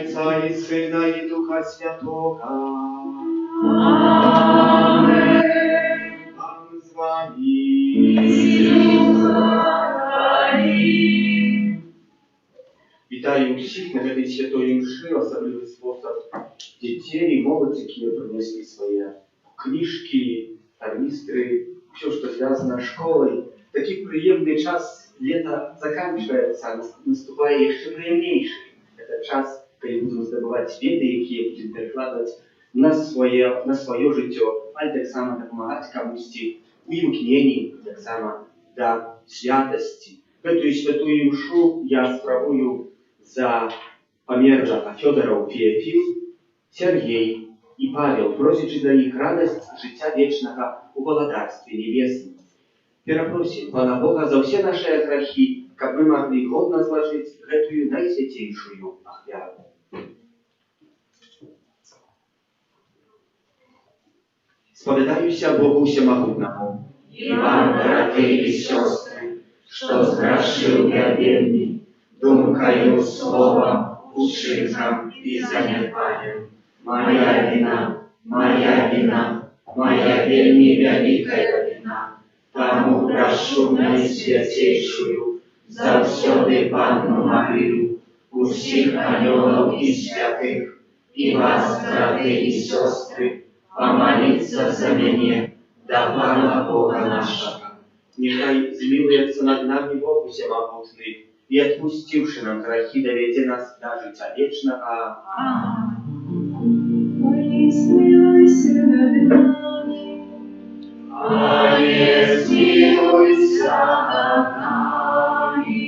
Отця і Сина, і Духа Святого. Аминь. Пан з вами. Вітаю всіх на этой святой мши, особливый способ. Детей и молодь, которые принесли свои книжки, торнистры, все, что связано с школой. Такий приємний час лета заканчивается, наступає еще приємнейший. Это час, коли будемо здобувати веди, які будемо перекладати на своє життя, але так само допомагати комусь у імкненні, так само до святості. В эту святую мшу я справую за померлого Федора Феофил, Сергей и Павел, просячи за них радость життя вечного у Володарстве Небесном. Перепросим Пана Бога за все наши грехи, как мы могли годно сложить эту наисвятейшую ахвяру. Споведаюся Богу Всемогутному И вам, братья и сестры, что сгрешил я вельми, думкою, словом, учинком и занятанием. Моя вина, моя вельми великая вина. Тому прошу наисвятейшую, завсёды Панну Марию, усіх анёлов и святых, и вас, братья и сестры, помолиться за меня, до Пана Бога нашего. Нехай змилуется над нами Бог Всемогутный, и отпустивши нам грехи, доведи нас до життя вечного. Ой, смилуйся над нами. Ой, смилуйся над нами.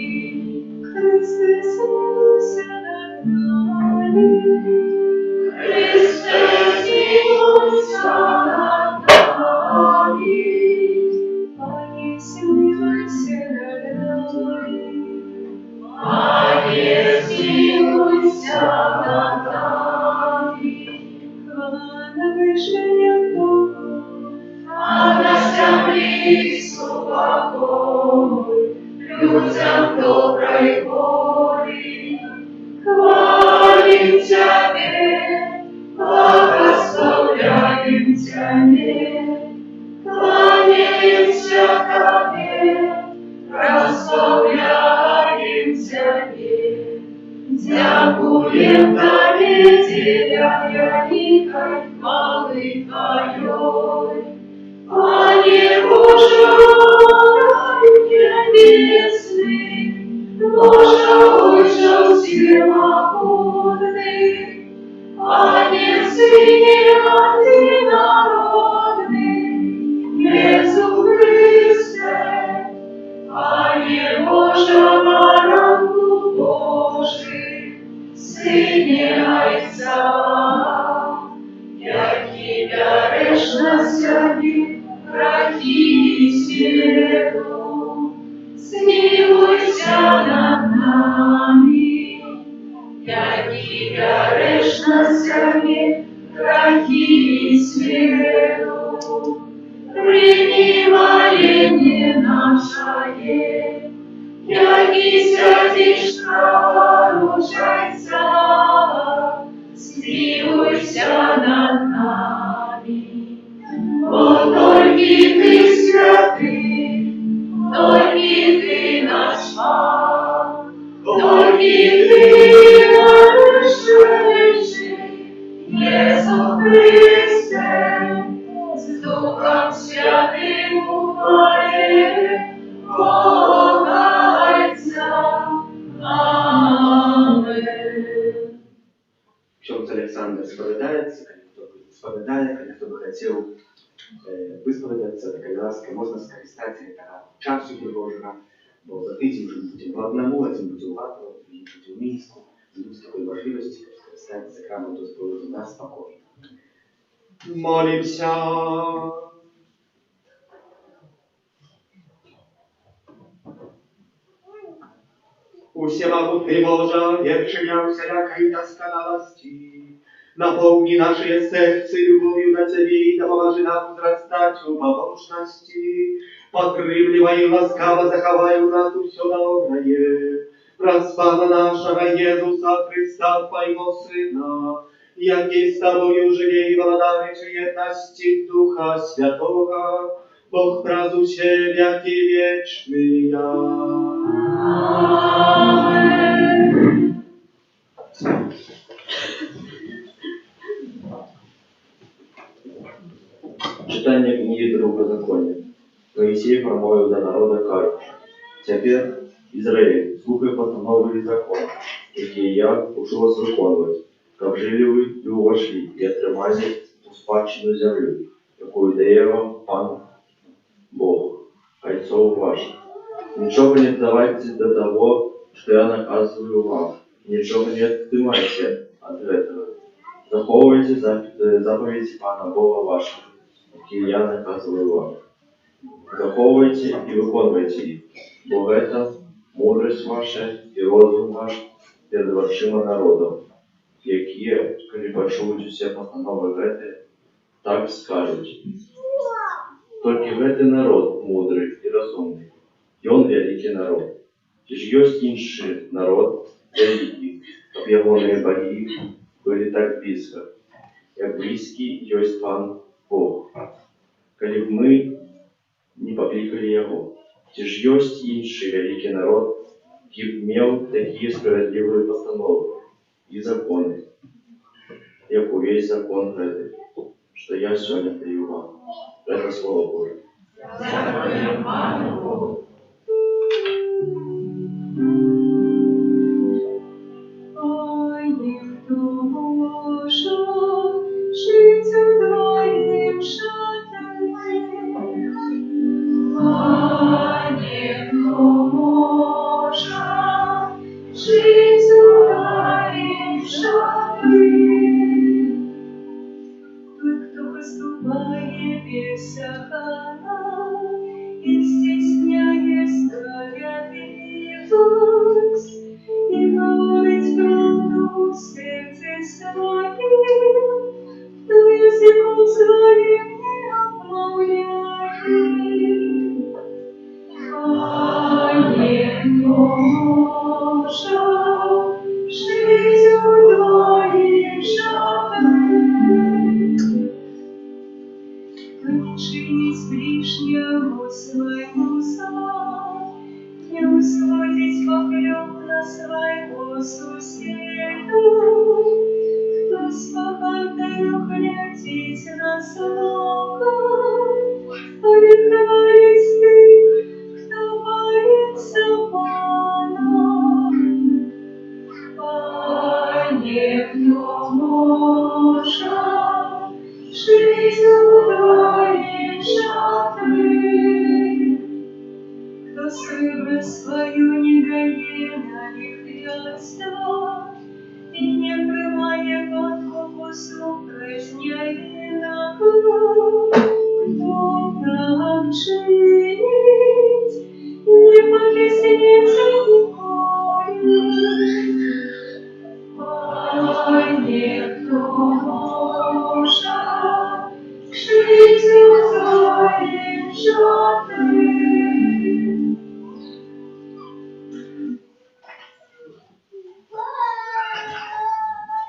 Христе, смилуйся над нами. Христе, смилуйся над нами. Пане, смилуйся над нами. Пане, смилуйся над нами. Хвала на вишнях Богу, А на землі спокой, людям доброї волі. Хвалим Тебе, благословляем Тебе, кланяемся Тебе, прославляем Тебе. Дякуем Тебе, Тебя великой хвалы Твоей. Пане Боже, небесный, Боже, Отче всемогутный, Пане Сыне Одинородный, Иису Христе, Пане Боже, Баранку Божий, Сыне Отца, які береш на собі грехи світу, змилуйся над нами, які береш на собі грехи світу, прийми моління наше, які святиш поручайся, змилуйся над нами. Бо тільки ти святий, тільки ти наш Пан, тільки ти наш Єсу Христе, далее, калі хто бы хацеў выспавадацца, такая ласка, можна скарыстаць гэтага часу прыгожага, бо за тыдзень уже будзем по аднаму, адзін будзе ў Гатово, другі будзе ў Мінску, будуць такой мажлівасці, каб скарыстаць сакраменту збору на спакой. Молимся. Всемогутный Боже, вершиня всякой досконалости, наполни наши сердца любовью на Тебе и да поможи нам возрастать в побожности, подкрепливай и ласкаво заховай у нас все доброе. Праз Пана нашего Иисуса Христа, Твоего Сына, яки с Тобою живей владаричи едности Духа Святого, Бог празуще веки вечные. Аминь. Читание книги Второзакония. Моисей промовил до народа кажучи: «Теперь, Израиль, слухай постановы и законы, какие я учу вас виконувати, как жили вы и увошли, и отрымали у спадщину землю, якую дає вам Пан Бог, отцов ваших. Ничего не давайте до того, что я наказываю вам, ничего не отнимайте от этого. Заховывайте заповеди Пана Бога вашего, какие я наказываю вам. Заховывайте и выконывайте их, бо это мудрость ваша и розум ваш перед вашим народом, якие, коли почують все постановы гэты, так скажут: только гэты народ мудрый и разумный, и он великий народ. Ті ж ёсць іншы народ великий, каб ягоныя боги были так близко, як близкий ёсць Пан Бог. Калі б мы не покликали его, ті ж ёсць іншы великий народ, які б меў такие справедливые постановы и законы, як увесь закон гэты, что я сегодня даю вам. Это Слово Божие. Дякую Пану Богу.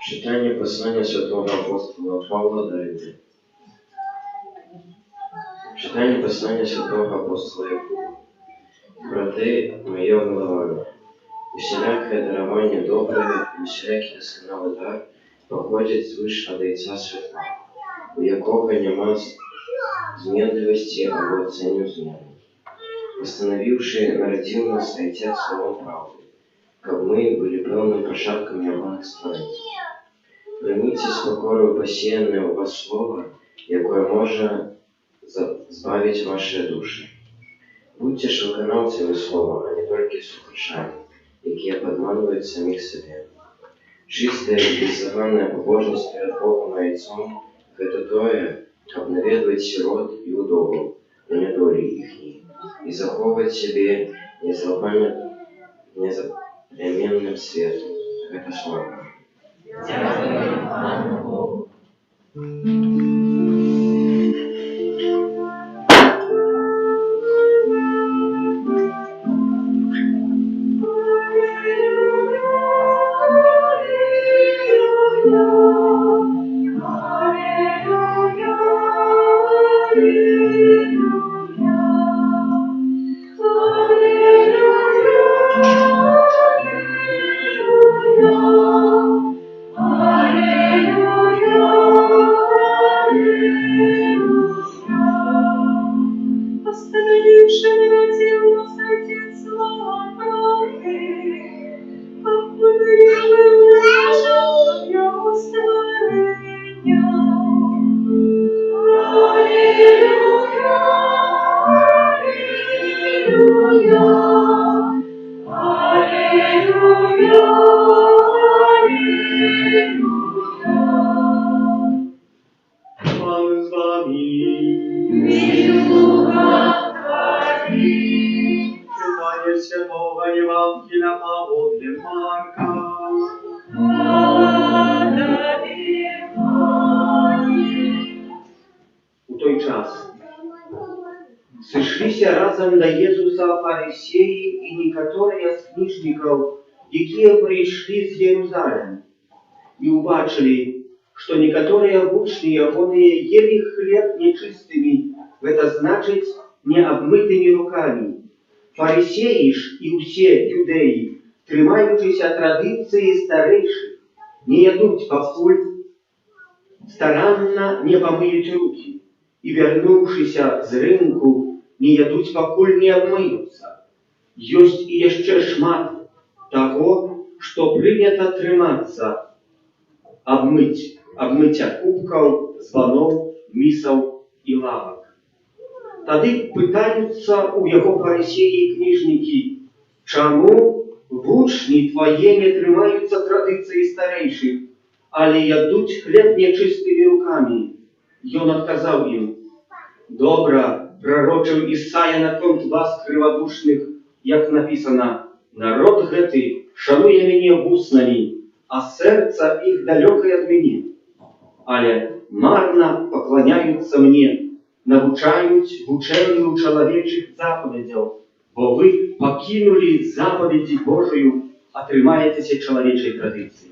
Читание послания святого апостола Павла Давида. Читание послания святого апостола Якова. Браты мои умиловали, усілякое дарование доброе и усілякий досконалый дар походит свыше от Отца Святого, у якого нема зменливости або оценю змены. Постановивший народил нас Отец Словом правды, как мы были певными пошатками ягоных створений. Прийміться з покорою посіяне у вас слово, яке може збавити ваші душі. Будьте ж виконавцями слова, а не тільки слухачами, які підманюють самих себе. Чистая и беззаконная побожность перед Богом и Отцом – это тое, каб наведывать сирот и удовов, но не доли ихней, и заховывать себе незаплеменным светом. Это слово. Дякую Пану Богу. Остановивши негативно сойти слова правды, обманывая его створения. Аллилуйя, аллилуйя, аллилуйя, аллилуйя. Пан з вами. Читання Святого Євангелія паводле Марка. У той час сышліся разом до Езуса фарисеи и некоторые з книжников, якія прийшли з Єрусалим, и убачили, что некоторые вучни ягоныя ели хлеб нечистыми, это значит необмытыми руками. Фарисеи ж и усе юдеи, трымаючыся традыцыі старэйшых, не ядуть пакуль старанна не помыють руки, и, вернувшися з рынку, не ядуть пакуль не обмыюцца. Ёсць і яшчэ шмат таго, што прынята трымацца, обмыцця кубкаў, званоў, місаў і лавак. Тады пытаюцца у яго фарисеі і кніжнікі, чаму вучні твае не трымаюцца традыцыі старэйшых, але ядуць хлеб нечыстымі рукамі? Ён адказаў ім: добра прарочыў Ісая наконт вас крывадушных, як напісана: народ гэты шануе мяне вуснамі, а сэрца іх далёкае ад мяне. Але марна пакланяюцца мне, навучаюць вучэнню чалавечых запаведзяў, бо вы пакінулі запаведзі Божую, а трымаецеся чалавечай традыцыі.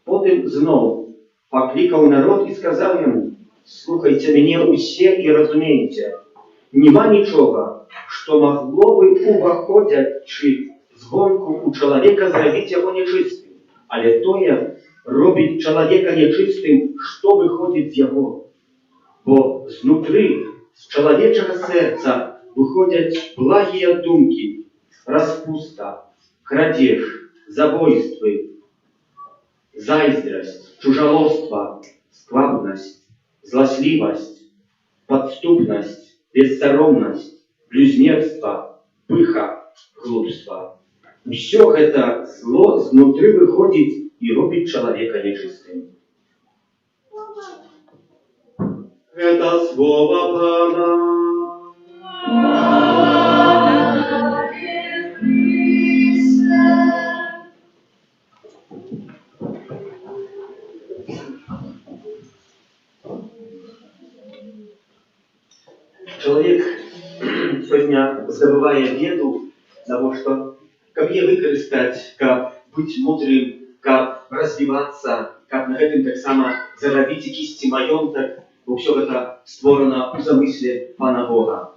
Потым зноў паклікаў народ і сказаў яму: слухайце мяне усе і разумейце, нема нічога, што магло бы уваходзячы звонку у чалавека зрабіць яго нечыстым, але тое робіць чалавека нечыстым, што выходзіць з яго. Бо знутры, з чалавечага сэрца выходзяць благія думкі, распуста, крадзеж, забойствы, зайздрасць, чужалоства, сквабнасць, зласлівасць, падступнасць, бессаромнасць, блюзнерства, пыха, глупства. Усё гэта зло знутры выходзіць і робіць чалавека нечыстым. Гэта слова Пана. Чалавек сёння здабывае веду, навошта? Каб яе выкарыстаць, каб быць мудрым, каб развівацца, каб на гэтым таксама зарабіць якісьці маёнтак, бо ўсё гэта створана ў замысле Пана Бога.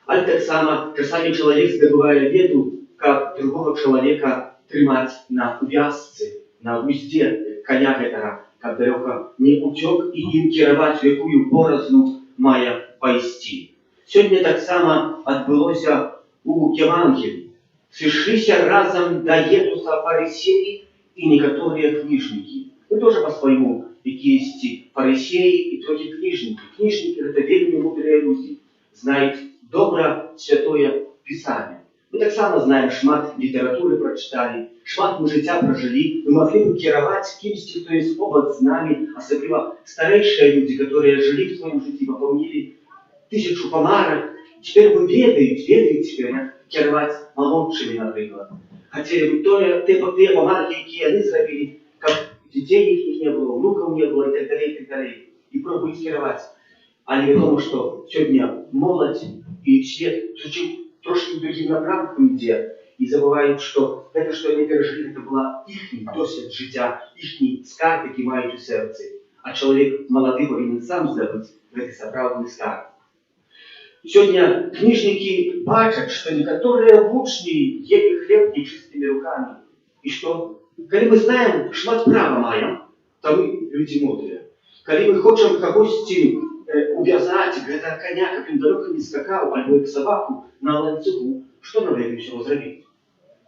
Але таксама часамі чалавек здабывае веду, каб другого чалавека трымаць на увязцы, на вузде каня гэтага, каб далёка не уцёк і ім кіраваць, у якую боразну мае пайсці. Сёння таксама адбылося у Евангеліі. Сышліся разам да Езуса фарисеі і некаторыя кніжнікі. Мы тоже по-своему якісь фарисеи и трохи книжники. Книжники — это вельми мудрые люди, знают добро святое Писание. Мы так само знаем, шмат литературы прочитали, шмат мы життя прожили, мы могли бы керовать кимсь, кто есть побач с нами, особенно старейшие люди, которые жили в своем житті, попомнили 1000 помарок, теперь вы ведают теперь, як керовать молодшими, например. Хотели бы те помарки, які они зробили, как детей их не было, внуков не было и так далее, и так далее. И пробуют керовать. Але відомо, що сьогодні молодь і світ трошки другим напрамком йде і забувають, що те, що вони пережили, це була їхній досвід життя, їхній скарб, який мають у серці. А чоловік молодий повинен сам здобути цей справжній скарб. Сьогодні книжники бачать, що некоторые вучні їли хліб нечистими руками. І що, коли ми знаємо, шмат права маємо, то ми люди мудрі. Коли ми хочемо когось увязать гэта коня, как он далеко не скакал, альбо як собаку на ланцюгу, что нам лепей всего зрабіць?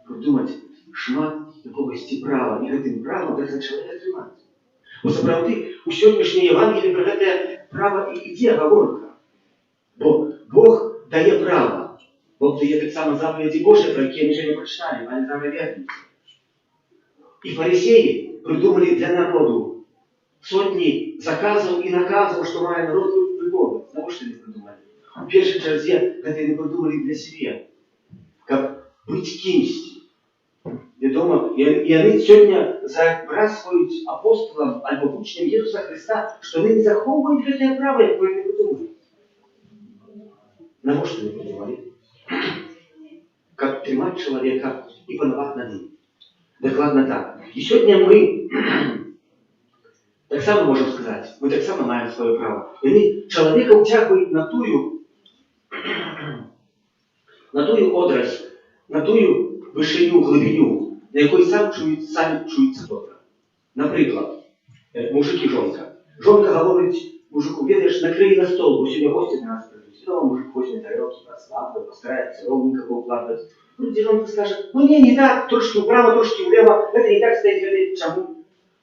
Придумать шмат якогось права, і гэтым правом гэта чалавека трымаць. Бо сапраўды, у сённяшняй Евангелии про гэтае права і ідзе гаворка. Бо Бог дае права. Бог дае таксама заповеди Божьи, про якія мы ще не прочитали, але там вернемся. И фарисеи придумали для народу сотни заказов и наказов, что має народ виконувати. Знаєш, що вони придумали? У першій черзі це вони придумали для себе. Як бути кимсь. Відомо, і вони сьогодні забрасують апостолам або учням Ісуса Христа, що вони не заховують це право, яке вони придумали. Знаєш, що вони придумали? Як тримати чоловіка і панувати над ним. Докладно так. І сьогодні ми так само можемо сказати, ми так само маємо своє право. І вони чоловіка утягують на тую одрась, на тую вишиню, глибиню, на якій самі чуються добре. Наприклад, мужик і жонка. Жонка говорить мужику, ведаєш, накрий на стол, бо сьогодні гості до нас прийдуть. Дома мужик возьме тарелки, прославить, постарается ровненько поукладывать. Вроде жонка скаже, ну не так, трошки вправо, трошки влево, это не так стоїть, чому?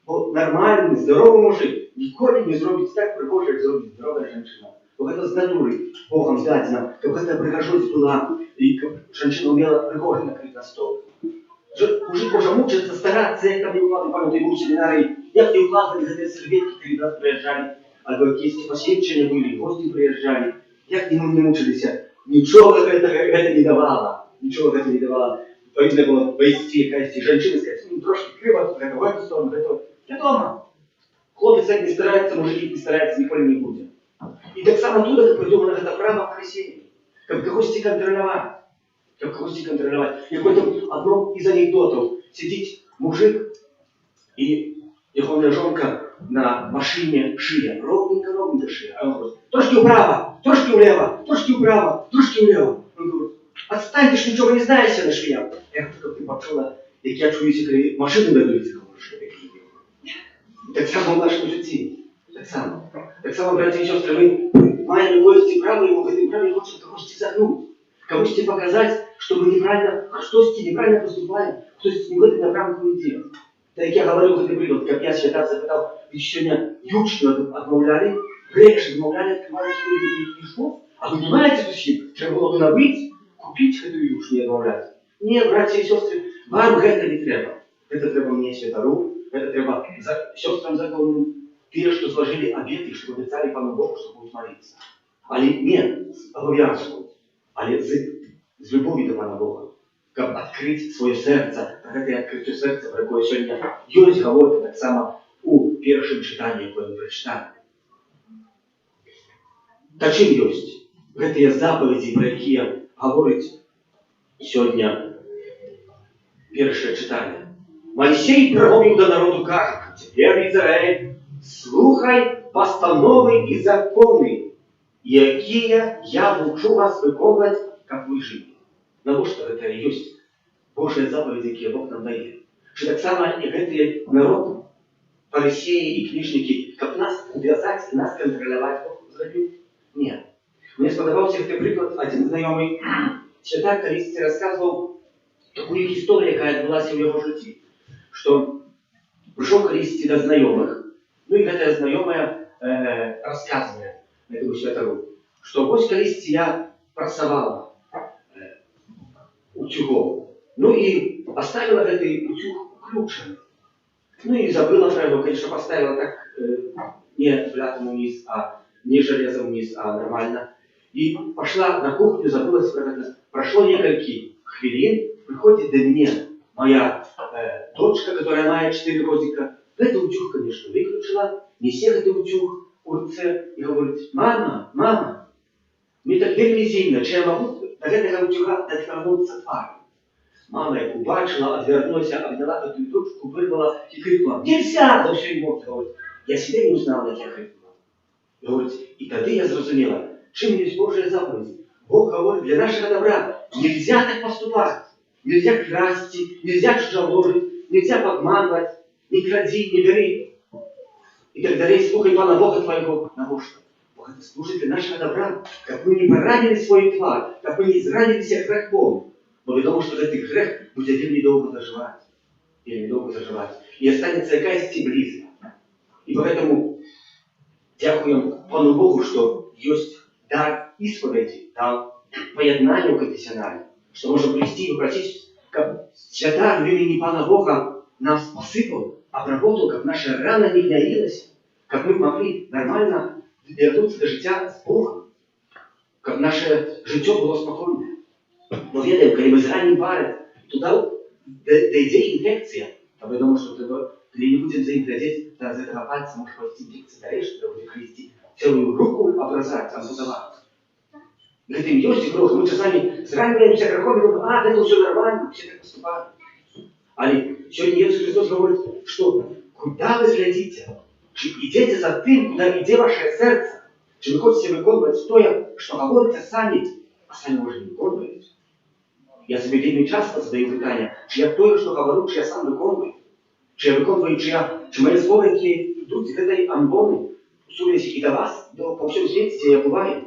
Бо нормальний, здоровий мужик ніколи не зробить так пригоже, як зробить здорова жінка. Бо це з натури Богом дадено, щоб ця пригожость була, і жінка вміла пригоже накрити на стол. Мужик може мучитися, старатися, як там не укладати, пам'ятаю, був семінарі, як не укладати ці серветки, коли нас приїжджали, або якісь посвідчення були, гості приїжджали, як не мучилися. Нічого це не давало. Нічого це не давало. Повинна була вийти якась жінка, сказати, ну трошки криво, в эту сторону, в эту. Відомо. Хлопець як не старається, мужик не старається, ніколи не буде. І так само тут, як придумано, це право фарисеїв. Як когось контролювати. Як когось контролювати. І в одному із анекдотів сидить мужик, і його жонка на машині шиє. Ровненько шиє. А він говорить, трошки вправо, трошки влево, трошки вправо, трошки влево. Він говорить, отстань, ти ж нічого не знаєш на швіях. Я кажу, ти почула, як я чуюся, коли машину дадуться, що таке. Так само в нашому житті. Так само, браті і сестри, ми маємо якось право, і в цьому праві хочемо когось загнути. Комусь показати, що ми неправильно, хтось неправильно поступає, хтось не в цьому напрямку йде. Так як я говорив, цей приклад, як я свята запитав, ви сьогодні ючно відмовляли, гречі відмовляли, відкривали свою пішку, а ви не маєте душі, треба було б набити, купити цю ючну і відмовляти. Ні, браті і сестри, вам це не треба. Це треба мені святару, это треба сестрам законным, те, что сложили обеты, чтобы обещали Пану Богу, что будут молиться. Але не обов'язку, але з любові до Пана Бога. Как відкрити своє серце, так це відкрити серце, про яке сьогодні Юрій говорить так само у першому читанні, яке ми прочитали. Та чим є? Це заповіді, про які говорить сьогодні перше читання. Моисей промовив до народу, каже, «Тепер, Ізраїль, слухай постанови і закони, які я вчу вас виконувати, як ви жили». Навіщо це є Божі заповіді, які Бог нам дає? Чи так само і цей народ, фарисеї і книжники, як нас ув'язати і нас контролювати, Бог зробив? Ні. Мені сподобався цей приклад, один знайомий святар колись розказував таку історію, яка відбулася в його житті. Что Пришел колись до знакомых, ну и это знакомая рассказывает этому святару, что вот колись я працавала утюгом, ну и оставила этот утюг включенным. Ну и забыла про его, конечно, поставила так не блятом вниз, а не железом вниз, а нормально. И пошла на кухню, забылась про это. Прошло несколько хвилин, приходит до меня моя дочка, которая мает 4 годика. Это утюг, конечно, выключила, несет этот утюг у руце и говорит: мама, мне так вельми зимно, чи я могу до этого утюга доткнуться тварью? Мама, як убачила, отвернулась, обняла эту дочку, вырвала и крикнула: нельзя! Да все ему говорит. Я себя не узнала, як я крикнула. И говорит, и тогда я зрозумела, чем есть Божья заповедь. Бог говорит, для нашего добра нельзя так поступать. Нельзя красть, нельзя чужоложить, нельзя подманывать, не кради, не бери. И так далее, слухай Пана Бога твоего, потому что Бог это служит для нашего добра, как мы не поранили свой тварь, как мы не изранили всех грехом. Но потому что этот грех будет вельми долго заживать. И останется якась близко. И поэтому дякуем Пану Богу, что есть дар исповеди, дар поєднання конфесіональне, что можем прийти и попросить, как свята в имени Пана Бога нас посыпал, обработал, как наша рана не гноилась, как мы могли нормально вернуться до життя с Богом, как наше життя было спокойное. Но ведаем, когда мы зраним бары, туда дойдет инфекция. А вы думаете, что ты не будем заинглядеть, да, из этого пальца может пойти инфекция дальше, что будет христи целую руку образать, ампутовать. Говорим, есть грех, мы часами зраниваемся грехом, и думаем, это все нормально, все так поступают. Але сегодня Иисус Христос говорит, что куда вы глядите? Чи идете за тем, куда идет ваше сердце? Чи вы хотите выполнять то, что говорите сами, а сами уже не виконуєте? Я собі вельми часто задаю питання, чи я то, що говорю, чи я сам виконую? Чи я виконую, чи мої слова, які йдуть з цієї амбони, судячи і до вас, по всьому світі, де я буваю,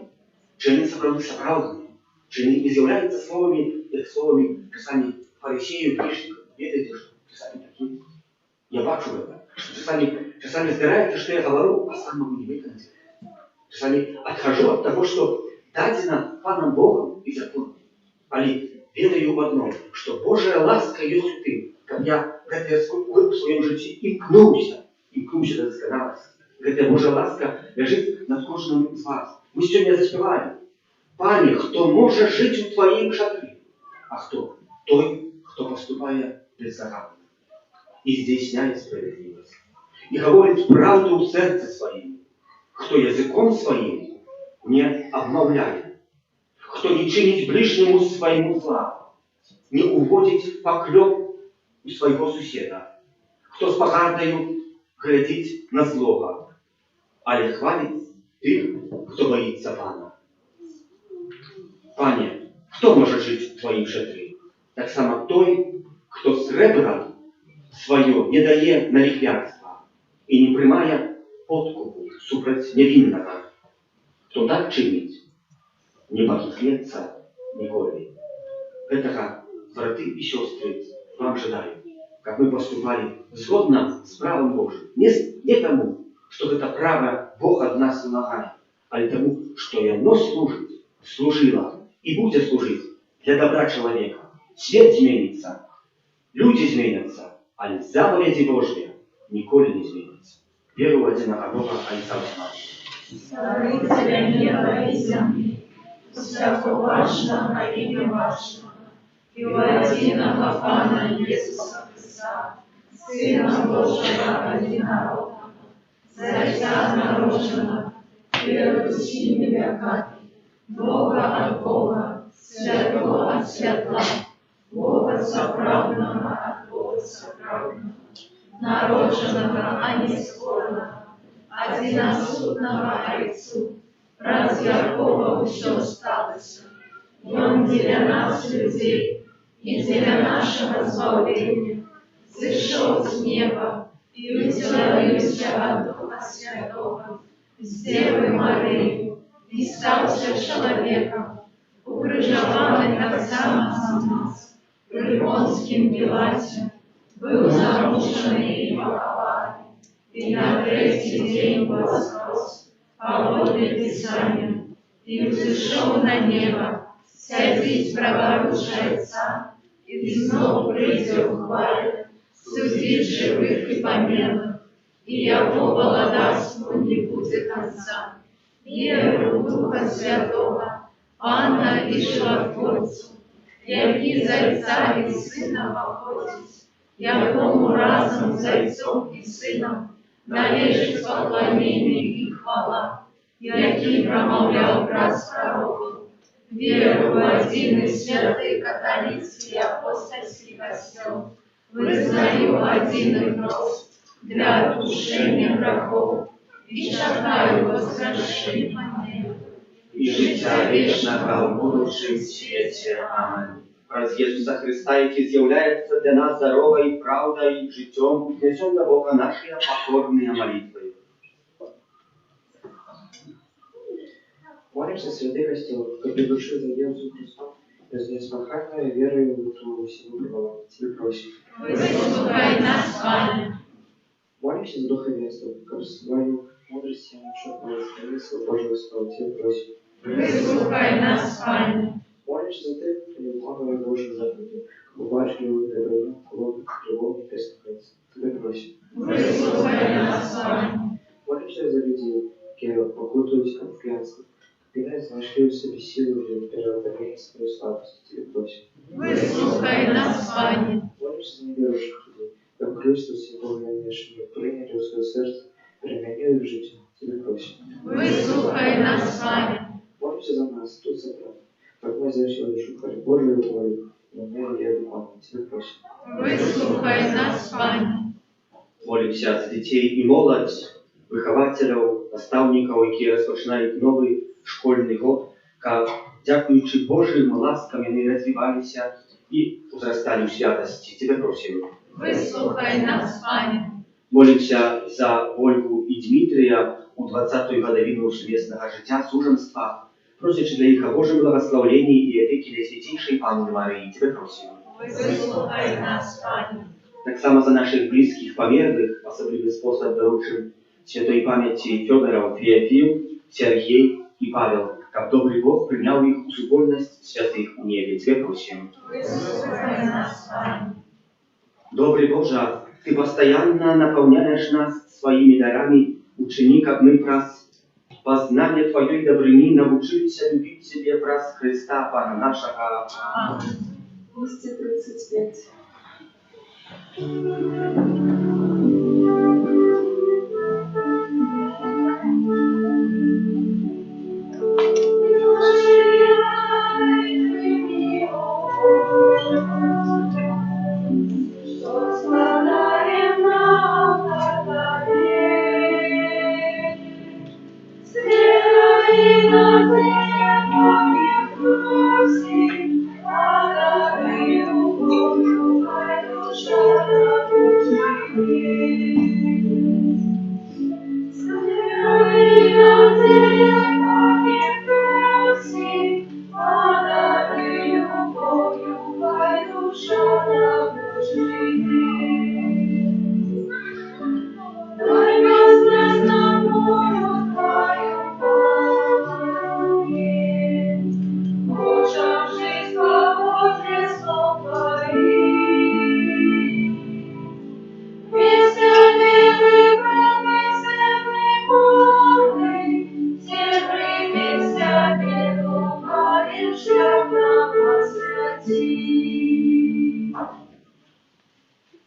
чи вони справді, чи вони не з'являються словами часами фарисеїв, грішників. Видите, что часами такие? Я бачу это, что часами сгорает, что я говорю, а сам могу не выконать. Часами отхожу от того, что дадено Паном Богом и законом. Але ведаю в одном, что Божья ласка есть у тым, как я в своем житті імкнуся до досконалости. Гэтая Божья ласка лежит над кожным из вас. Мы сегодня заспеваем: Пане, кто может жить у Твоим шатры? А кто? Той, кто поступает беззаконно и здійсняет справедливость, и говорит правду в сердце своим, кто языком своим не обмовляет, кто не чинит ближнему своему зла, не уводит поклеп у своего суседа, кто с погардою глядит на злого, але хвалит тих, кто боится Пана. Пане, кто может жить в Твоим шатры? Так само той, кто сребра свое не дає на лихвярство и не приймає подкупу супроть невинного. Кто так чинит, не похитнется ніколи. Этого, браты и сестры, вам желаю, как мы поступали згодно с правом Божьим. Не тому, что это право Бог от нас вымогает, а тому, что оно служило и будет служить для добра человека. Свет изменится, люди изменятся, а заповеди Божьи николи не изменятся. Веру в одиного Бога, Александра. Цариця неба и земли, всяко важно на имя вашего, и в единого Пана Иисуса Христа, Сына Божьего одинородного, Зайца народженного, первый сильный веками, Бога от Бога, святого от святла, Бога соправдного от Бога соправдного, народженного, а не скорого, одиносудного Отцу, разве от Бога все сталося? Он для нас, людей, и для нашего избавления, сошел с неба и утелился от Духа Святого, с Девой Марией, и стался человеком, укрыжованный так само за нас, при Понтским Пилате, был замученный и похвален, и на третий день воскрес, погоды Писания, и взошел на небо, сядет праворуч Отца, и снова придет в хвале, судить живых и померлых, и якого ладарству не будет конца. Верую в Духа Святого, Анна и Животворцу, яки Зайца и Сына походить, якому разом Зайцом и Сыном належит поклонение и хвала, яки промовлял праз пророков. Верую в один и святый католический апостольский костел, вызнаю один и кровь для отпущения грехов, и чекаю воскрешения и життя вічного в будущем світі. Амен. Через Ісуса Христа, який з'являється для нас здоровою правдою, життям, несем до Бога наші покорні молитви. Молимся, святый костел, как для души за Иисусом Христом, без неспаханной верою в Твою силу пребывания. Тебе просим. выслухай нас, Пане. Молимся за духовенство, как свою мудрость и нашего смысла Божьего слова. Тебе просим. Выслухай нас, Пане. Молимся за тех, кто не выполняет Божьи заповеди, уважливых, добротных, холодных, тревог и пестухается. Тебе просим. Выслухай нас, Пане. Молимся за людей, которые окутываются конфликтом, пинают нашли в себе силу для преодоления своей слабости. Тебе просим. Выслухай нас, Пане. Молимся за неверующих людей, как Христос и Бога внешне приняли в свое сердце, применили в жизнь. Тебе просим. Выслухай нас, Пане. Молимся за нас, тут собраны, как мы завершили шукали Божию волю, и умели ее выполнять. Тебе просим. Выслухай нас, Пане. Молимся за детей и молодь, выхователей, наставников, які розпочинають новий школьний год, как, дякуючи Божим ласкам, вони розвивалися і зростали в святості. Тебе просим. Выслухай нас, Пане. Молимся за Ольгу і Дмитрія у 20-ю годовину совместного життя суженства, просячи для їх о Божьем благословении и опеки для Святейшей Анны Марии. Тебе просим. Выслухай нас, Пане. Так само за наших близких померлых, особливий спосіб доручим святой памяти Федоров, Феофил, Сергей и Павел, как добрый Бог принял их у супольность святых у небе. Тебе просим. Выслухай нас, Пане. Добрый Боже, Ты постоянно наполняешь нас своими дарами, учени, как мы праз познание Твоей добрыни научились любить Тебе праз Христа, Пана нашего. Аминь. 235.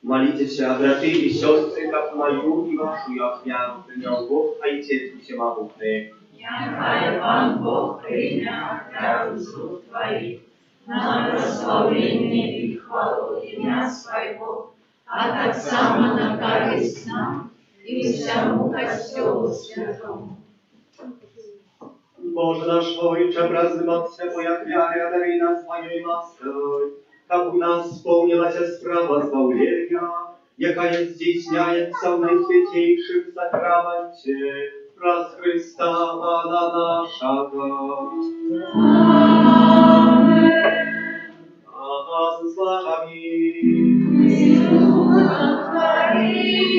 Молитесь, браты и сестры, как мою и вашу яхню принял Бог, Отец Всемогутный. Нехай Пан Бог принял от рук Твоих на прославление и хвалу имя Своего, от Отца на корысть нам и всему Костелу Святому. Боже наш Ojcze, praznywactwo Twoja wiary, одари нас Твоей лаской, как у нас исполнилась справа збавления, якая здійсняється в найсвятейшем сакраменте, праз Христа Пана нашего. Аминь. Ага, с вами. И Духа Твоим.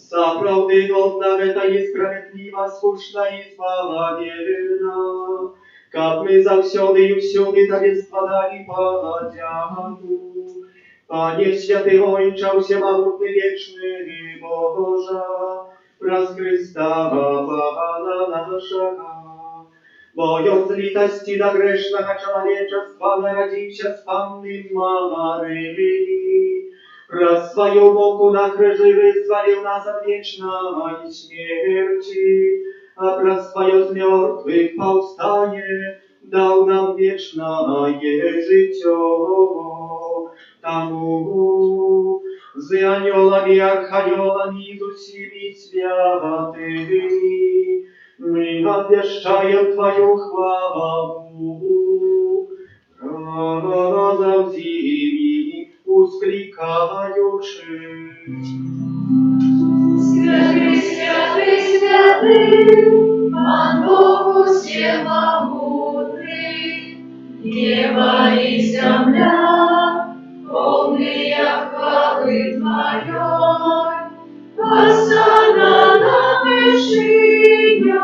Сапраўды годна гэта несправядліва, слушна і слававерна, каб мы заўсёды і ўсюды табе складалі падзяку. Пане святы Ойча, усемагутны вечны Божа, праз Христа Пана нашага, бо ён з літасці да грэшнага чалавечаства нарадзіўся з Панны Марыі, праз сваю муку на крыжы вызваліў нас ад вечнай смерці, а праз сваё з мёртвых паўстане даў нам вечнае жыццё. Таму з анёламі, арханёламі, з усімі святымі мы абвяшчаем Тваю хвалу, разам з імі усклікаючы. Святый, святый, святый, Пан Бог всемогутный, небо и земля, полные хвалы Твоей. Осанна на вершине,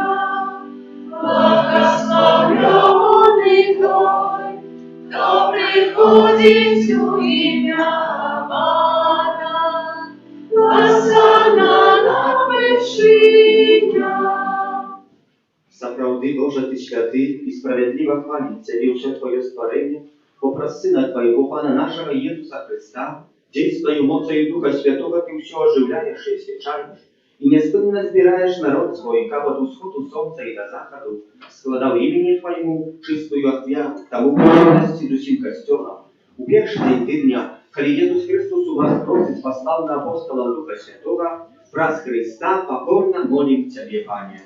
благословенный Той, кто приходит в имя Бога. Осанна на вершине. Сапраўды, Божа, Ты святы, і справядліва хваліць Цябе ўсё Твоё стварэнне, попраз Сына Твайго, Пана нашага Иисуса Христа, дзействою моцаю Духа Святого Ты ўсё оживляешь и освячаешь, и неспынно збираешь народ свой, как от усходу солнца и до заходу, складав имени Твоему чистую ахвяру, тому праведности душим костелом. У першого дня, коли Иисус Христос у вас просит послал на апостола Духа Святого, праз Христа покорно молим Тебе, Пане.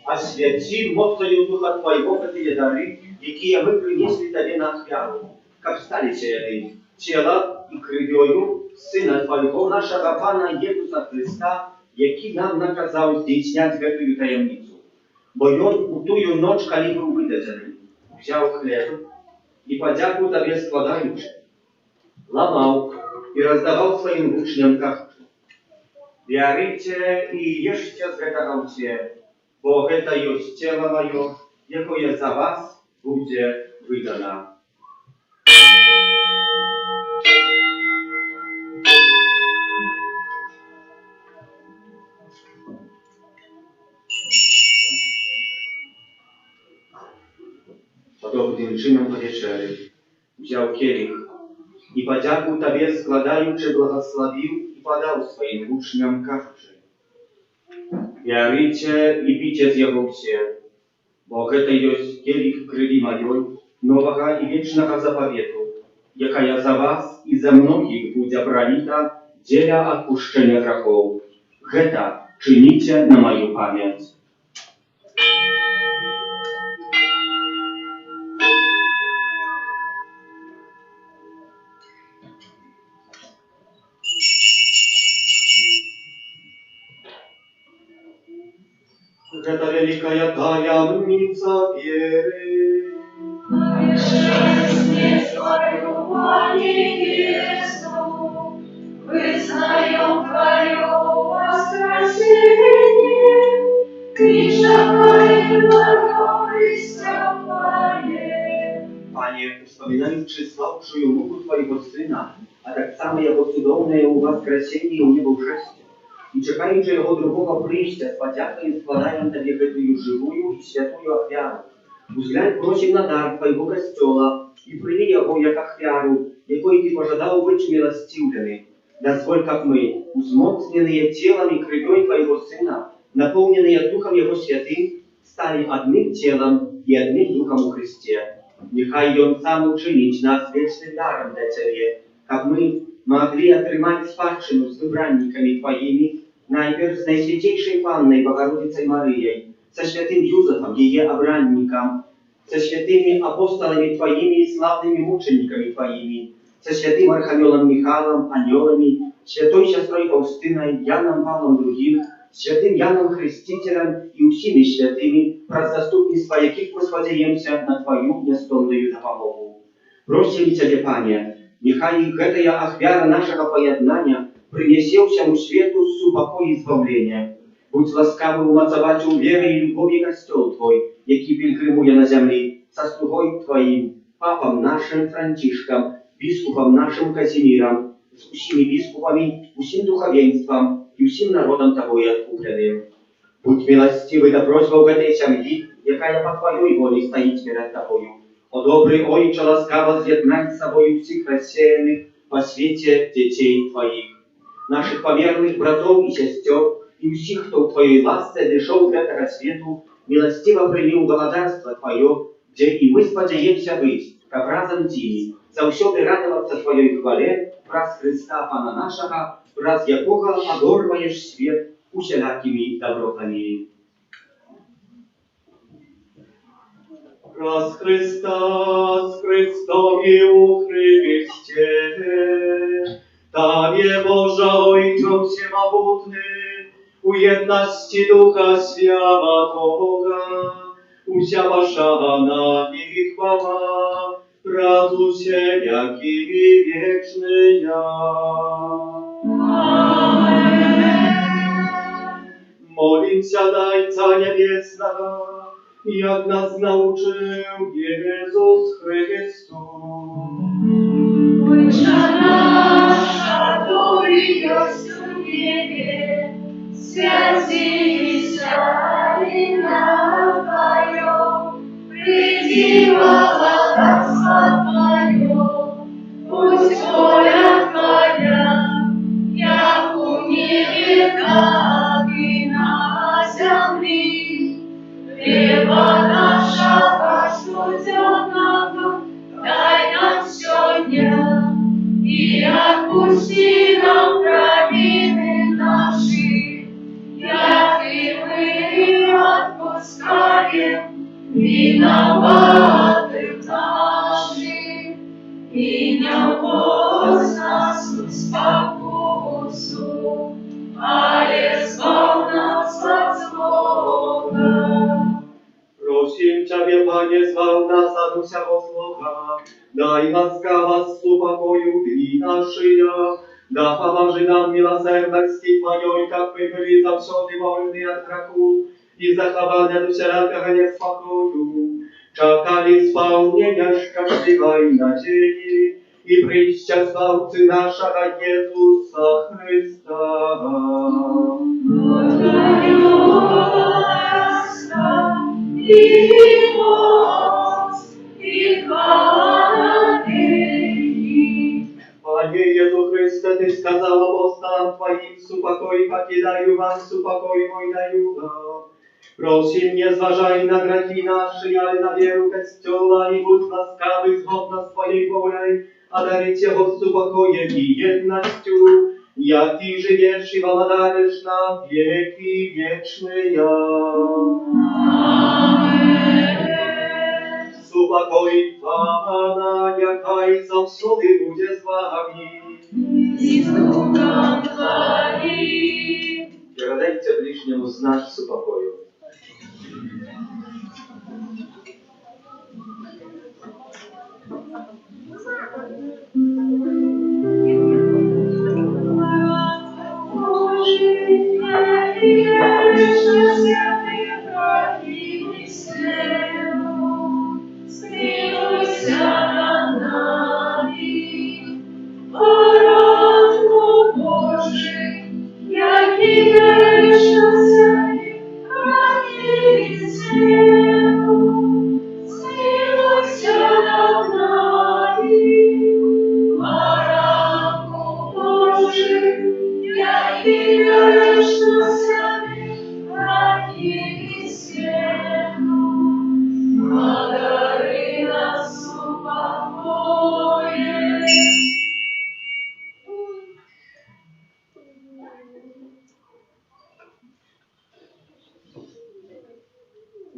Освяти моцою Духа Твоего эти дары, якія мы принесли Тебе на ахвяру, как стали святы, тела и кровью Сына Твоего, нашего Пана Иисуса Христа, які нам наказал здійснять гэтую таємницю. Бо ён у тую ноч, коли был выдадзены, взял хлеб и подяку Тебе складаючи, ламал и раздавал своим учням, кажучи: «Бярыце и ешьте з гэтага ўсе, бо гэта ёсць цела маё, якое за вас будзе выдано». Podobnym czynem po wieczery wziął kielich i podzięku Tobie składający błogosławił i podał swoim uczniom, każący: «Bierzcie i pijcie z jego wsie, bo to jest kielich krwi mojej, nowego i wiecznego zapowietu, jaka za was i za mnogich będzie prolita dla odpuszczenia grzechów. Geta czynicie na moją pamięć». Это великая таямница веры. Повешение свою невесту, вызнаем Твое воскресение, и шагай Твое Христе Пане. Panie, wspominając słabszую muku Twojego Syna, a tak samo Jego cudowne воскресение i niebowszestwie, i czekając Jego drugого przyjścia, z podzięką składają Tobie гэтую żywую i świętую ofiarę. Uzględź prosim na dar Twojego Kościoła i przyjmij Jego jak ofiarу, якой Ty пожадал быть милостивлены. Дозволь, как мы, узмоцненные телом и кровью Твоего Сына, наполненные Духом Его Святым, стали одним телом и одним Духом у Христе. Нехай Он сам учинить нас вечным даром для Тебе, как мы могли отрымать спадщину с выбранниками Твоими, найперв с Наисвятейшей Панной Богородицей Марией, со святым Юзефом, ее обранником, со святыми апостолами Твоими и славными мучениками Твоими, со святым архангелом Михаилом, анgelами, святой сестрой Фаустиной, Яном Павлом II, святым Яном Хрестителем и усими святыми, про заступництво яких мы сподіваємося на Твою нестомную допомогу. Просим Тебе, Пане, нехай гэтая ахвяра нашего поєднання Принеsie всему свету супокой и избавление. Будь ласкавый умацовать веры и любови костел Твой, який пильгримуя на землі, со слугой Твоим, папам нашим Францишком, biskupom naszym Kazimierom, z усіми biskupami, усім духовенством і усім народом Тобою откупленным. Будь милостивый до просьбу к этой семьи, якая по Твоей воле стоит перед Тобою. О добрый Отче, ласкаво з'єднай з собою всіх рассеянных по свете детей Твоих, наших поверных братов и сестер, и всех, кто в Твоей ласце дошел до этого свету, милостиво прими благодарство Твое, где и мы сподеемся быть, как разом тими, завсёды радоваться Твоей хвале, враз Христа Пана нашего, враз якого одорваешь свет усялякими добротами. Раз Христа с Христом и у Христе, Тобie Boża Ojcze Всемогутny, u jedności Ducha Świętego, usia Wasza na nich chwała, razu się jaki wieczny ja. Molimся Dajca Niebiesnego, jak nas nauczył Jezus Chrystus. Ojcze nasza, który jest w niebie, święcij się imię Twoje, przyjdź królestwo Twoje, будь воля Твоя, як у небі, так і на землі. Хліба нашого щоденного дай нам сьогодні, і отпусти нам провини наші, як і ми отпускаємо виноватим нашим. И не вводь нас в спокусу, але збав нас от злого. Просим Ciebie, Panie, zbaw nas od всякого злого, дай ласкаво с упокою дни наши, да поможи нам милосердности Твоей, как мы были завсёды вольны от греху и захованы от всякого неспокою. Czekali spełnienia szczęśliwej nadziei i przyjścia Zbawcy naszego Jezusa Chrysta. I moc, i chwała Tymi. Panie Jezu Chryste, Ty skazał apostolom Twoim, supokoj покидаю вам, supokoj mój daju wam. Prosim, nie zważaj na grzechy nasze, ale na wierę Kościoła i budź łaskawy zgodna z Twojej wolej, a daryć Jego spokojem i jednością, jak i żyjesz i władajesz na wieki wieczne ja. Amen. Supokoj Pana, jaka zawsze będzie z Wami. I z duchem Twoim. Передайте ближнему знак супокою.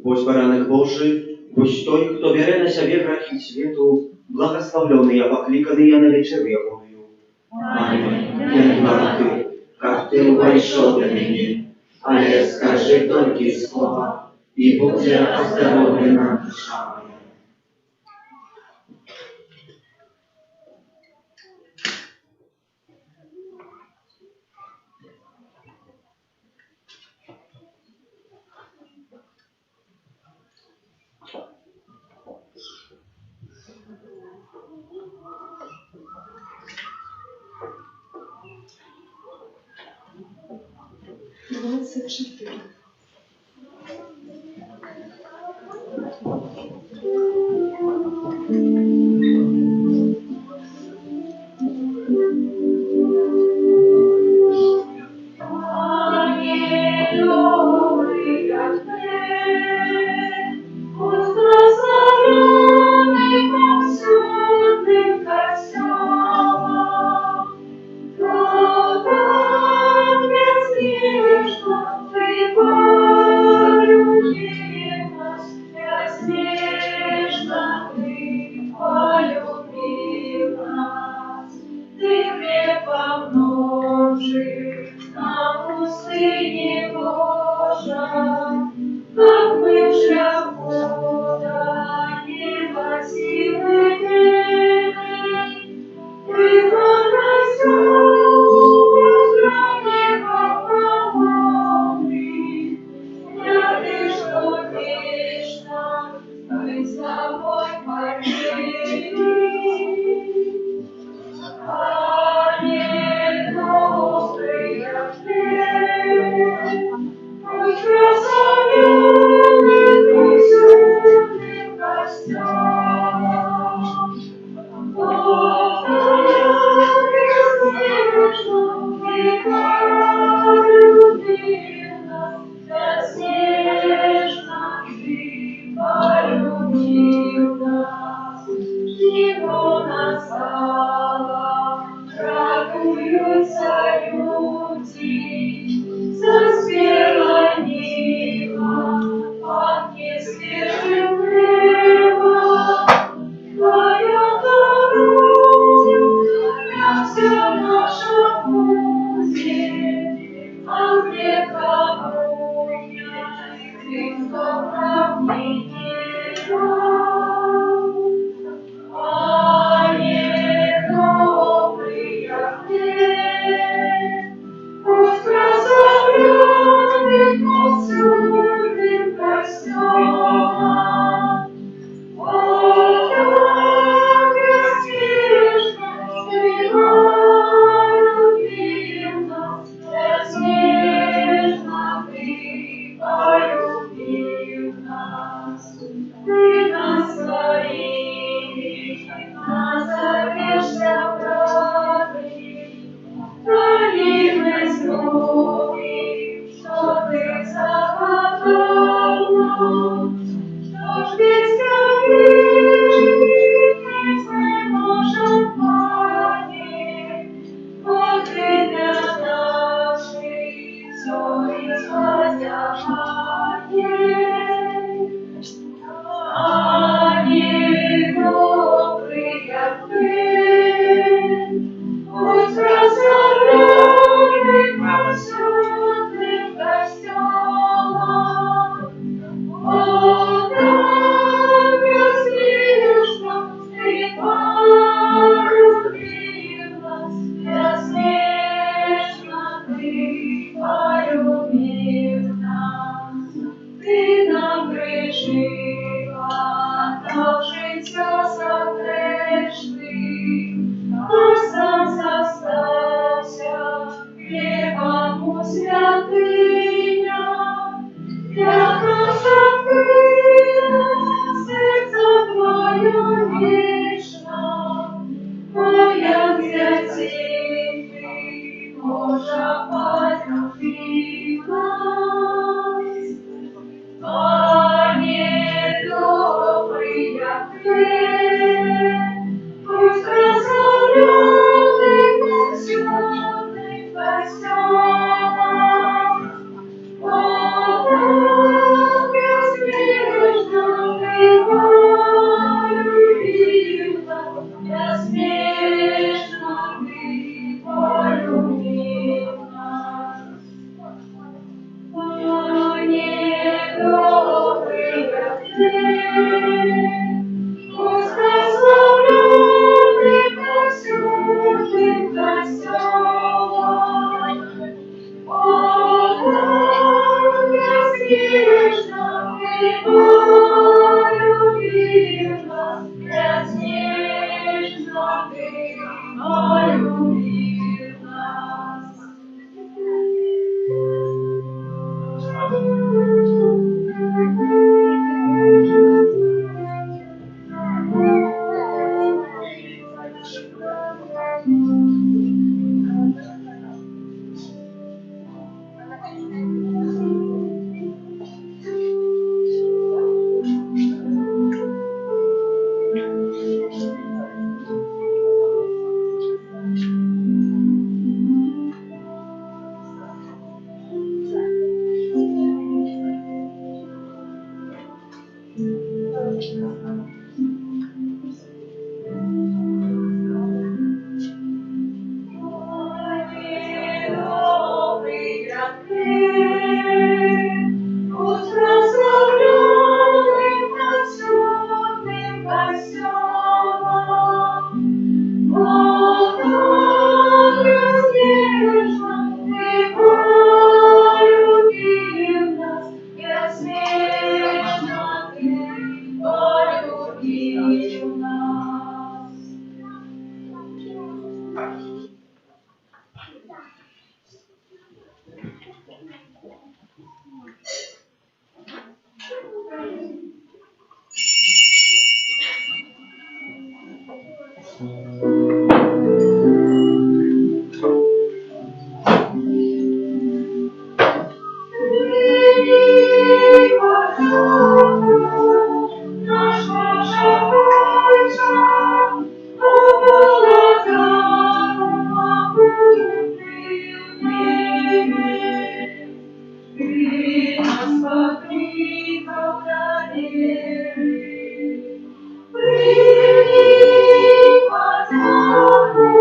Boś baranek Boży, boś той, кто бере на себе грехи свету, благословленный, а покликанный я на вечерю Божию. Аминь. Я не ты, как ты вошел до меня, але скажи только слова, и будет оздоровлена душа моя. 24. полюбив нас, безмерно Ты полюбил нас. Наш Боже Отче, обладаем могутным миром. Ты нас покликал на веры. Прими подяку,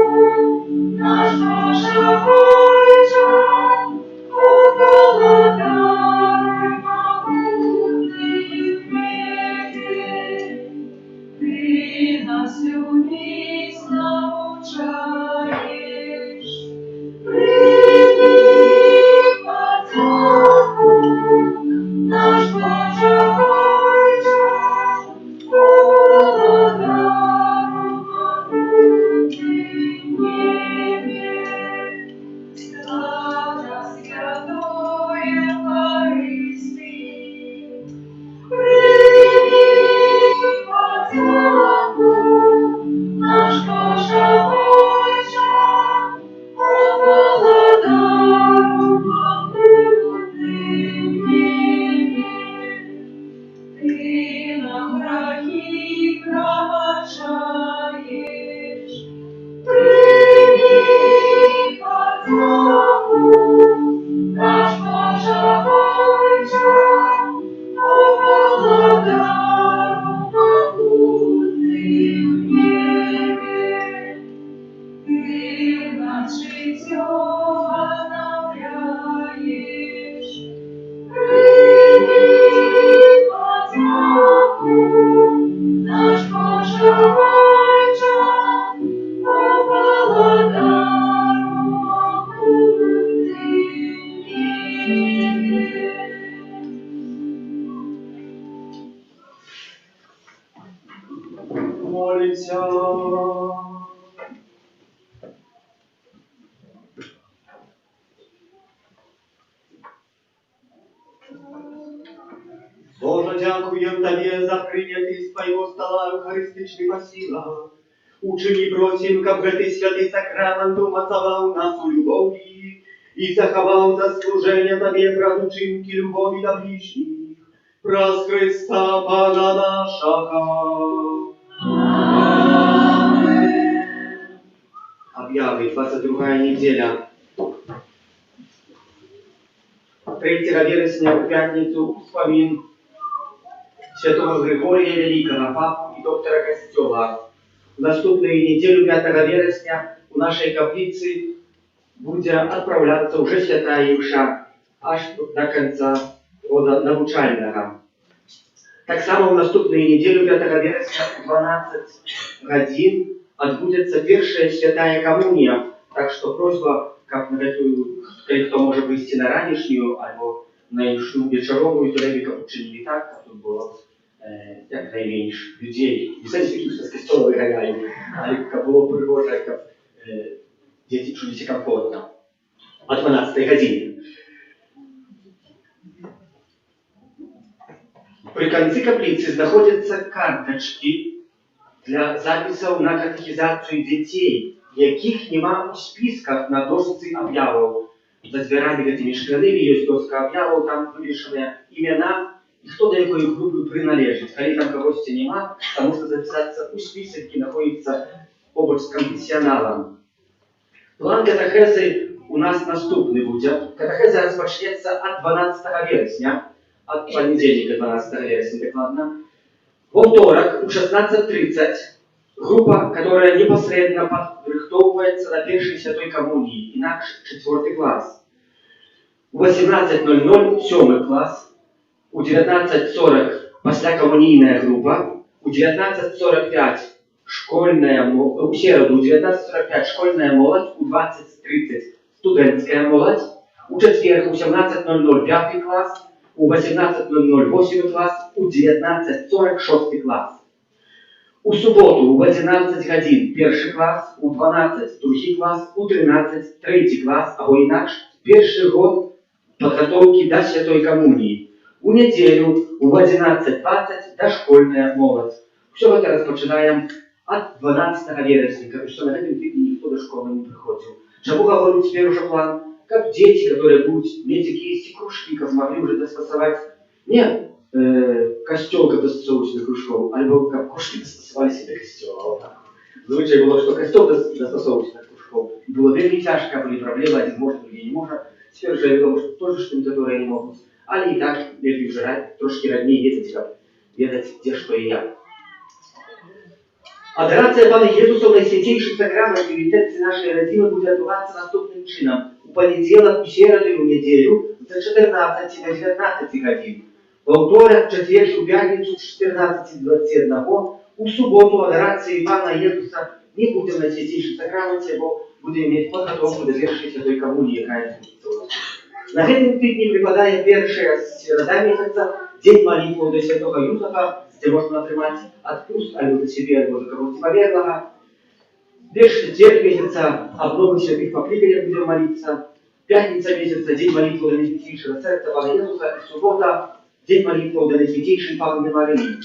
наш Боже Отче, обладаем могутным миром. Ты нас любить научаешь. Прими подяку, наш Боже Отче, обладаем могутным миром. Слава святой Евхаристии. Прими подяку, наш Боже Отче, обладаем могутным миром. Ты нам грехи пробачаешь. Прими подяку, наш Боже Отче, обладаем могутным миром. Ты нас житьем обновляешь. Прими подяку, наш Боже Отче, обладаем могутным миром. Молимся. Боже, дякуем Тебе за прийнятий з Твоего стола Евхаристичний посіла. Учини просим, как этой святый сакрамент умацовал нас у любові и заховал за служение Тебе правдучинки любові до ближних. Праз Христа Пана нашего. Объявы, 22 неделя. 3 вересня в пятницу вспомин святого Григория Великого, папу и доктора Костела. В наступную неделю, 5 вересня, у нашей каплицы будет отправляться уже святая Имша аж до конца года навчального. Так само в наступную неделю, 5 вересня, в 12 годин отбудется первая святая коммуния. Так что просьба, как на эту, кто может прийти на ранішнюю, або на іншу вечорову, то лепі, як учинили так, як тут було як найменше людей. Не знаєте, які з костюла виганяють, а як було пригоже, як діти чулися комфортно. О 12 године. При конце каплицы находятся карточки для записов на катехизацию детей, яких нема у списках на дошці об'явів. За дверами этими шкляными есть доска об'явів, там вирішені імена і хто до якої групи приналежить. Коли там когось нема, то можна записатися у список, який знаходиться побач з конфесіоналом. План катехези у нас наступний буде. Катехеза розпочнеться от 12 вересня, от понедельника 12 вересня, докладно. Во вторник у 16:30 группа, которая непосредственно подрыхтовывается на первой святой коммунии, иначе 4 класс. У 18:00 7 класс, у 19:40 послякоммунийная группа, у 19:45 школьная, у середу у 19:45 школьная молодь, у 20:30 студентская молодь. У четверг у 17:00 5 класс, у 18:00 8 класс, у 19:40 6 класс. У суботу в 11 годин перший клас, у 12 другий клас, у 13 третій клас, або інакше перший год підготовки до Святої Комунії. У неділю у 11:20 дошкольная молодь. Все это розпочинаємо от 12 вересня, как что на этом тыдні никто до школы не приходил. Чему говорю теперь уже план? Как дети, которые будут иметь какие-то кружки, как могли уже достосовать не костел, как достосовывались до кружков, альбо как кружки достосовались до костела. Вот так. Звычай было, что костел достосовывался до кружков. Было вельми тяжко, были проблемы, один может, другой не может. Теперь же я думаю, что тоже что-нибудь, которые не могут. Але и так, если уже трошки роднее ведать, где что и як. Адорація Пана Єсуса в Найсвятейшем Сакраменті в літерці нашої родини буде відбуватися наступним чином. У понеділок, у середу і у неділю з 14 до 19 годин. Во вторник, четверг, у п'ятницю з 14 до 21. У суботу адорації Пана Єсуса не буде в Найсвятейшем Сакраменті, бо будемо мати підготовку до першої Святої Комунії, яка відбудеться у нас. На гэтым тыдні припадае першая середа месяца, дзень молитвы до Святого Юсафа, где можно отрымать отпуск, альбо за себе, альбо за кого-то поверного. Перший четверг месяца об новых святых покликаниях будем молиться. Пятница месяца, день молитвы до Наисвятейшего Сердца Пана Иисуса, и суббота, день молитвы до Наисвятейшей Панны Марии.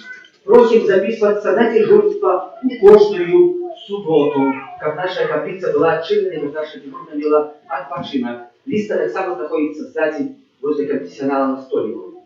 Просим записываться на дежурство у каждую субботу, как наша каплица была отчинена, и наша дежурная имела отпочинок. Лист так само находится сзади возле конфессионала на столику.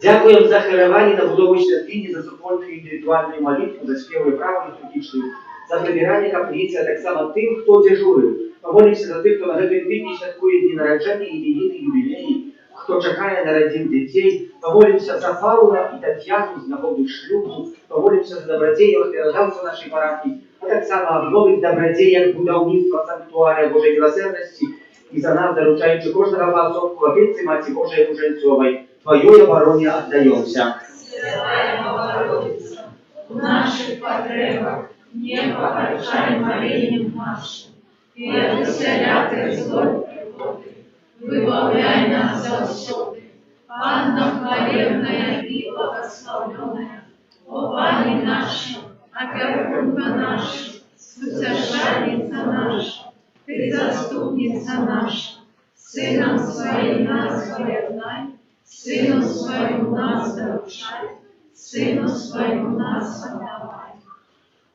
Дякуем за хорование на будову святыни, за супольную индивидуальную молитву, за спевую правую литургичную, за прибирание каплицы, а так само тем, кто дежурил. Помолимся за тех, кто на гэтым тыдні святкує дні народження, іменины, юбилеи, кто чакае на родин детей. Помолимся за Павла и Татьяну с нагоды шлюбу, помолимся за добродеях передавцев нашей парафии, а так само о новых добродеях будовництва санктуария Божьей милосердности и за нас, доручаючи кожного поособку опецы Маті Божией Муженцовой, Твоей обороне отдаемся. Святая Богородица, в наших потребах не погорчай молением нашим, и от всякой злой природы выбавляй нас завсёды. Анна хвалебная и благословенная, о Пане наша, опекунка наша, утешальница наша, Ты заступница наша, Сыном Своим нас хвалебнай, Сыну Своему нас доручай, Сыну Своему нас отдавай.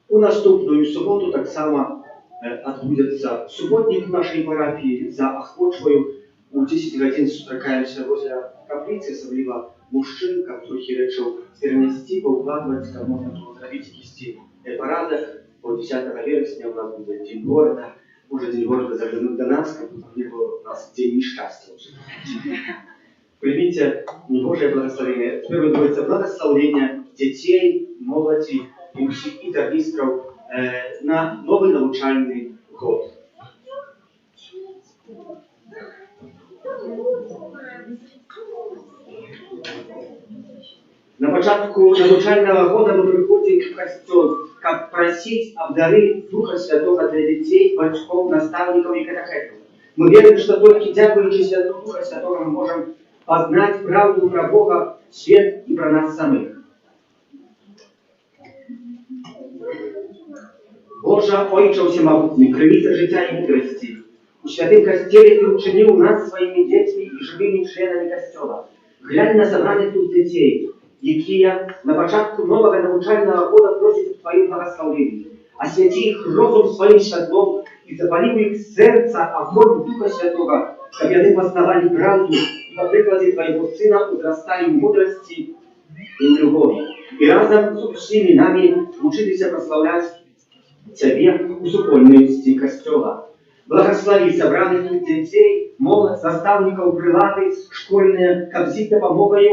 У наступную суботу так само отбудется субботник в нашей парафии за охвочвою. У 10 годин сустракаемся возле каплицы, особливо мужчин, которых я решил перенести, поукладывать, как можно было зробить кисти парадах. По 10 вересня у нас будет День города. Уже День города заглянуть до нас, как будто не было у нас День несчастья уже. Примите Божие благословение. Теперь выдается благословение детей, молоді и всех интервистров на новый научальный год. На початку навчального года мы приходим в костел, как просить об дары Духа Святого для детей, батьков, наставников и катехетов. Мы верим, что только дякуючи Святому Духа Святого мы можем познать правду про Бога, свет и про нас самих. Боже, Ojcze Всемогутний, Кривитель життя і мудрості, у святим костелі Ти учинив нас своїми дітьми і живими членами костела. Глянь на собрання тут дітей, які на початку нового навчального года просять в Твоїм благословенні. Освяти їх розум своїм святлом і запали їх серця огонь Духа Святого, щоб вони познавали правду і по прикладі Твоего Сына узрастали в мудрості і в любові. І разом з усіми нами училися прославляти Тебе у супольності костела. Благослови собраних тут детей, молодь, наставников, прилады, школьные, как всі допомогою,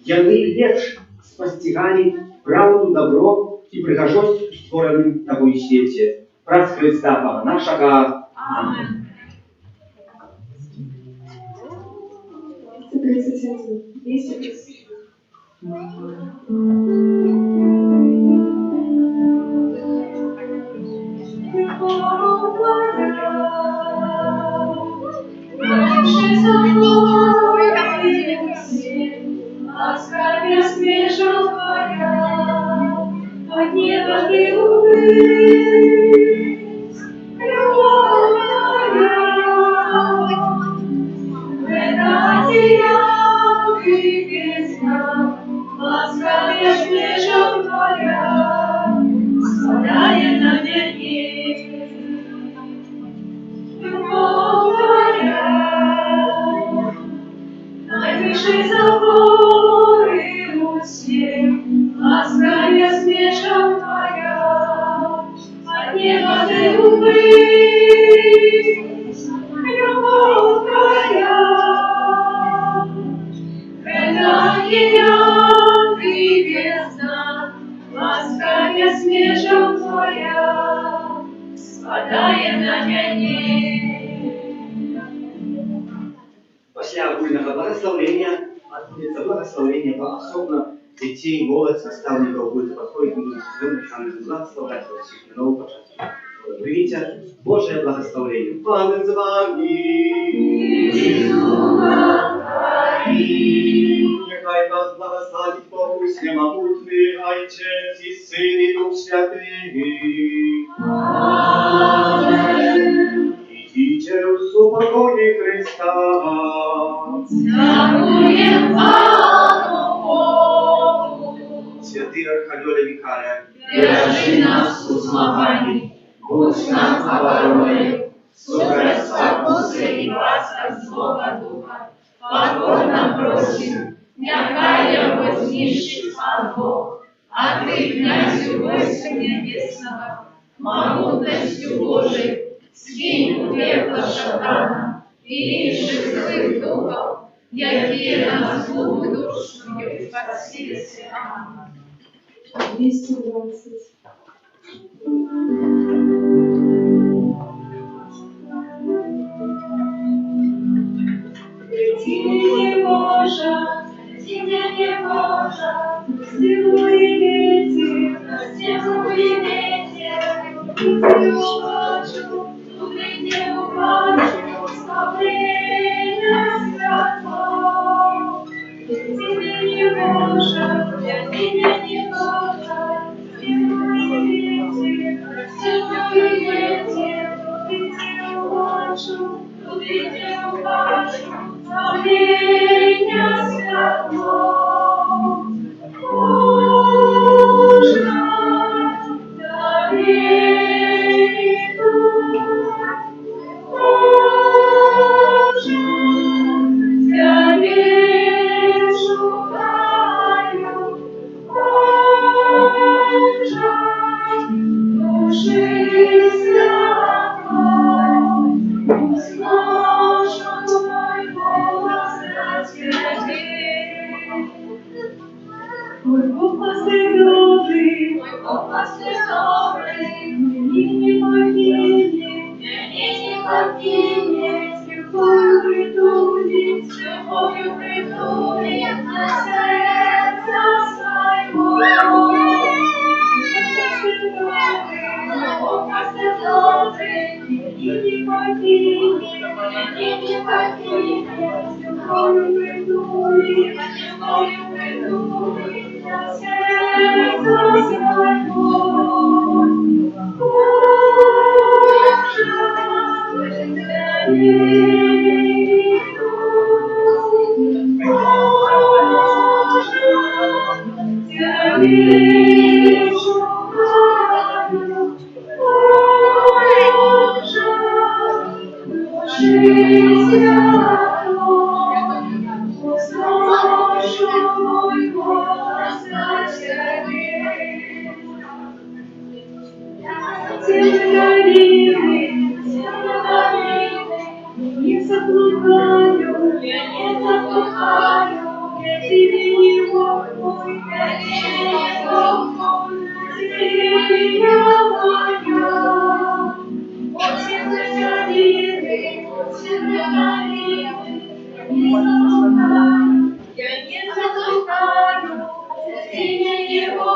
яны лепш спостигали правду, добро и прихожость у створенным Тобой свете. Праз Христа Пана нашего. Аминь. 231. 231. Благословление отбудется, благословление особенно детей, молодь, наставников будет подходить, мы будем благословлять во всех на новую початку. Примите Божие благословение. Пан с вами. Нехай вас благословит Бог всемогутный, Отец и Сын и Дух Святый. Аминь. Идите в упокое Христа. Дякуємо Богу. Святый Архангеле Викаре, Держи нас у змаганні, будь нам обороною, супроть спокуси і ласках злого духа. Покорно просим, нехай его знищит от Бог, а ты, князю войска небесного, могутностью Божией, скинь в пекло шатана и ищи злых духов, якие на злую душу спасися. Аминь. 220. Тине Божа, тине Божа, стилуй ветер, стилуй ветер, и не упачу, и не упачу, славление святого. Тине Божа, тине Божа, стилуй ветер, стилуй ветер, и не упачу, и не упачу. Славление святого, Боже, дари Боже, Тебе шукаю, Боже, души святой, услышь мой голос от Тебя. Мой Бог пастырь добрый, мне не покинет, с любовью притулит, на сердце своего. Мой Бог пастырь добрый, мне не покинет, с любовью притулит, на сердце своего. Не заблукаю, я тебе не мой, я тебе не мой, ты моя. Очень благодарны, я не заблукаю, ты не его.